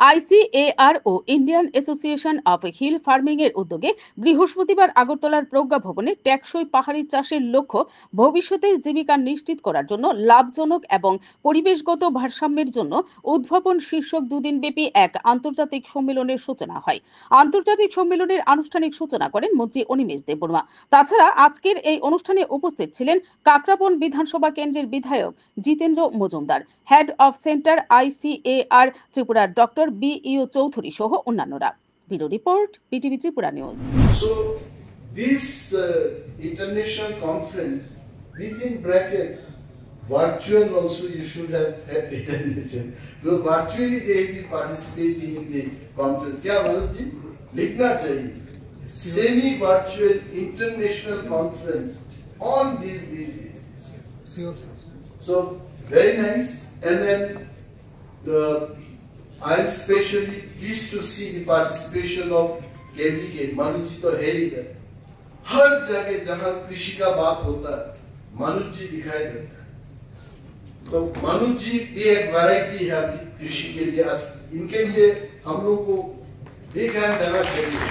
ICAR ও Indian association of hill farming এর উদ্যোগে বৃহস্পতিবার আগরতলার প্রজ্ঞা ভবনে টেকসই পাহাড়ি চাষের লক্ষ্য ভবিষ্যতের জীবিকা নিশ্চিত করার জন্য লাভজনক এবং পরিবেশগত ভারসাম্যের জন্য উদ্ভাবন শীর্ষক দুদিনব্যাপী এক আন্তর্জাতিক সম্মেলনের সূচনা হয়। আন্তর্জাতিক সম্মেলনের আনুষ্ঠানিক সূচনা করেন মন্ত্রী অনিমেষ দেববর্মা। তাছাড়া আজকের এই অনুষ্ঠানে উপস্থিত ছিলেন কাকরাবন বিধানসভা কেন্দ্রের বিধায়ক Jitendra Majumdar, head of centre ICAR ত্রিপুরার ডক্টর বি.ইউ. চৌধুরী সহ অন্যান্যরা। Bureau report, BTV Tripura news. So this international conference, within bracket, virtual also you should have had it mentioned. Because virtually they will be participating in the conference. क्या मनोज जी लिखना चाहिए semi-virtual international conference on these. Sure, sir. So very nice, and then I am especially pleased to see the participation of KVK. Manoj ji तो है ही इधर, हर जगह जहां कृषि का बात होता है मनोज जी दिखाई देता है। तो मनोज जी भी एक वैरायटी है अभी कृषि के लिए, इनके लिए हम लोग को एक हैंड देना चाहिए।